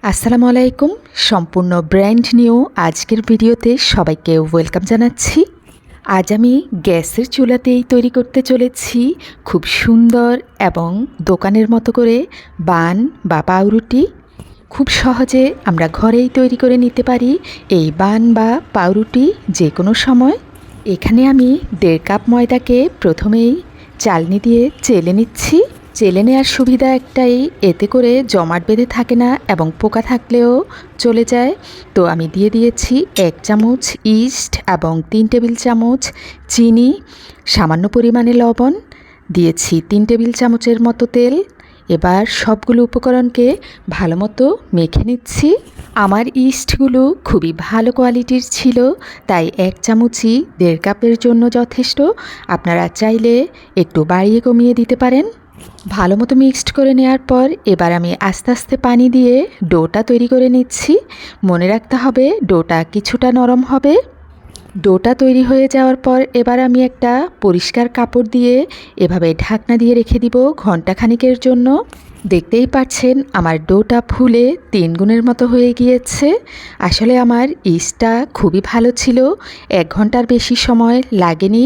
আসসালামু আলাইকুম। সম্পূর্ণ ব্র্যান্ড নিউ আজকের ভিডিওতে সবাইকে ওয়েলকাম জানাচ্ছি। আজ আমি গ্যাসের চুলাতেই তৈরি করতে চলেছি খুব সুন্দর এবং দোকানের মতো করে বান বা পাউরুটি। খুব সহজে আমরা ঘরেই তৈরি করে নিতে পারি এই বান বা পাউরুটি যে কোনো সময়। এখানে আমি 1.5 কাপ ময়দাকে প্রথমেই চালনি দিয়ে চেলে নিচ্ছি। চেলে নেওয়ার সুবিধা একটাই, এতে করে জমাট বেঁধে থাকে না এবং পোকা থাকলেও চলে যায়। তো আমি দিয়ে দিয়েছি 1 চামচ ইস্ট এবং 3 টেবিল চামচ চিনি, সামান্য পরিমাণে লবণ, দিয়েছি 3 টেবিল চামচের মতো তেল। এবার সবগুলো উপকরণকে ভালো মতো মেখে নিচ্ছি। আমার ইস্টগুলো খুবই ভালো কোয়ালিটির ছিল, তাই 1 চামচই 1.5 কাপের জন্য যথেষ্ট। আপনারা চাইলে একটু বাড়িয়ে কমিয়ে দিতে পারেন। ভালো মতো মিক্সড করে নেওয়ার পর এবার আমি আস্তে আস্তে পানি দিয়ে ডোটা তৈরি করে নিচ্ছি। মনে রাখতে হবে ডোটা কিছুটা নরম হবে। ডোটা তৈরি হয়ে যাওয়ার পর এবার আমি একটা পরিষ্কার কাপড় দিয়ে এভাবে ঢাকনা দিয়ে রেখে দিব ঘন্টাখানিকের জন্য। দেখতেই পাচ্ছেন আমার ডোটা ফুলে 3 গুণের মতো হয়ে গিয়েছে। আসলে আমার ইস্টটা খুবই ভালো ছিল, 1 ঘন্টার বেশি সময় লাগেনি।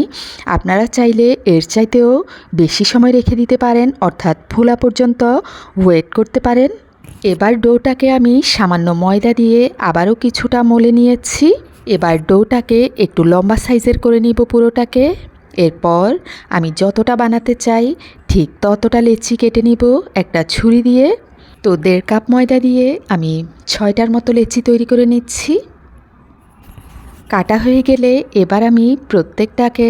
আপনারা চাইলে এর চাইতেও বেশি সময় রেখে দিতে পারেন, অর্থাৎ ফোলা পর্যন্ত ওয়েট করতে পারেন। এবার ডোটাকে আমি সামান্য ময়দা দিয়ে আবারও কিছুটা মলে নিয়েছি। এবার ডোটাকে একটু লম্বা সাইজের করে নিব পুরোটাকে। এরপর আমি যতটা বানাতে চাই ঠিক ততটা লেচি কেটে নিব একটা ছুরি দিয়ে। তো 1.5 কাপ ময়দা দিয়ে আমি 6টার মতো লেচি তৈরি করে নিচ্ছি। কাটা হয়ে গেলে এবার আমি প্রত্যেকটাকে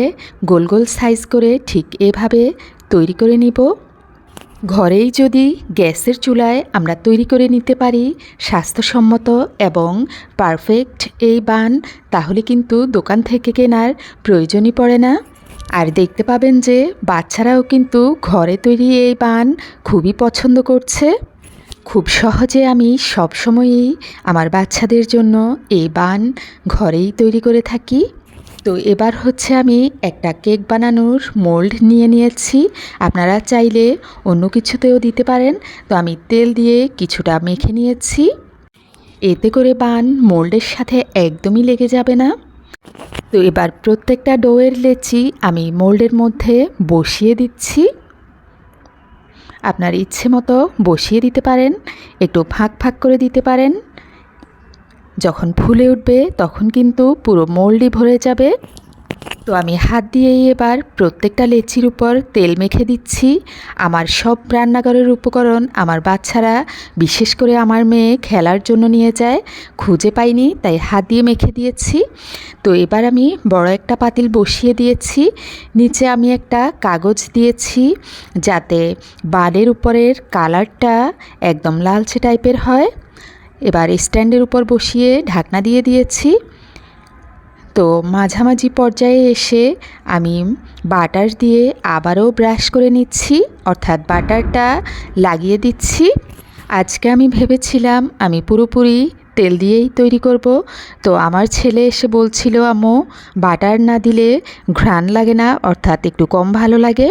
গোল গোল সাইজ করে ঠিক এভাবে তৈরি করে নিব। ঘরেই যদি গ্যাসের চুলায় আমরা তৈরি করে নিতে পারি স্বাস্থ্যসম্মত এবং পারফেক্ট এই বান, তাহলে কিন্তু দোকান থেকে কেনার প্রয়োজনই পড়ে না। আর দেখতে পাবেন যে বাচ্চারাও কিন্তু ঘরে তৈরি এই বান খুবই পছন্দ করছে। খুব সহজে আমি সবসময়ই আমার বাচ্চাদের জন্য এই বান ঘরেই তৈরি করে থাকি। তো এবার হচ্ছে আমি একটা কেক বানানোর মোল্ড নিয়ে নিয়েছি। আপনারা চাইলে অন্য কিছুতেও দিতে পারেন। তো আমি তেল দিয়ে কিছুটা মেখে নিয়েছি, এতে করে বান মোল্ডের সাথে একদমই লেগে যাবে না। তো এবার প্রত্যেকটা ডোয়ের লেচি আমি মোল্ডের মধ্যে বসিয়ে দিচ্ছি। আপনার ইচ্ছে মতো বসিয়ে দিতে পারেন, একটু ফাঁক ফাঁক করে দিতে পারেন। যখন ফুলে উঠবে তখন কিন্তু পুরো মোল্ডই ভরে যাবে। তো আমি হাত দিয়েই এবার প্রত্যেকটা লেচির উপর তেল মেখে দিচ্ছি। আমার সব রান্নাঘরের উপকরণ আমার বাচ্চারা, বিশেষ করে আমার মেয়ে খেলার জন্য নিয়ে যায়, খুঁজে পাইনি তাই হাত দিয়ে মেখে দিয়েছি। তো এবার আমি বড় একটা পাতিল বসিয়ে দিয়েছি। নিচে আমি একটা কাগজ দিয়েছি যাতে বানের উপরের কালারটা একদম লালচে টাইপের হয়। এবার স্ট্যান্ডের উপর বসিয়ে ঢাকনা দিয়ে দিয়েছি। তো মাঝামাঝি পর্যায়ে এসে আমি বাটার দিয়ে আবারও ব্রাশ করে নিচ্ছি, অর্থাৎ বাটারটা লাগিয়ে দিচ্ছি। আজকে আমি ভেবেছিলাম আমি পুরোপুরি তেল দিয়েই তৈরি করব। তো আমার ছেলে এসে বলছিল, আম্মু বাটার না দিলে ঘ্রাণ লাগে না, অর্থাৎ একটু কম ভালো লাগে।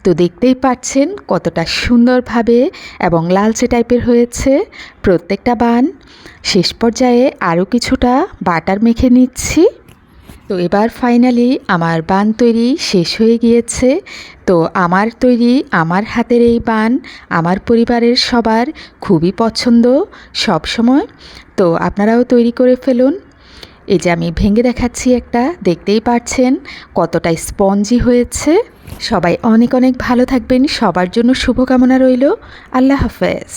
তো দেখতেই পাচ্ছেন কতটা সুন্দরভাবে এবং লালচে টাইপের হয়েছে প্রত্যেকটা বান। শেষ পর্যায়ে আরও কিছুটা বাটার মেখে নিচ্ছি। তো এবার ফাইনালি আমার বান তৈরি শেষ হয়ে গিয়েছে। তো আমার তৈরি, আমার হাতের এই বান আমার পরিবারের সবার খুবই পছন্দ সব সময়। তো আপনারাও তৈরি করে ফেলুন। এই যে আমি ভেঙে দেখাচ্ছি একটা, দেখতেই পাচ্ছেন কতটা স্পঞ্জি হয়েছে। সবাই অনেক অনেক ভালো থাকবেন, সবার জন্য শুভকামনা রইল। আল্লাহ হাফেজ।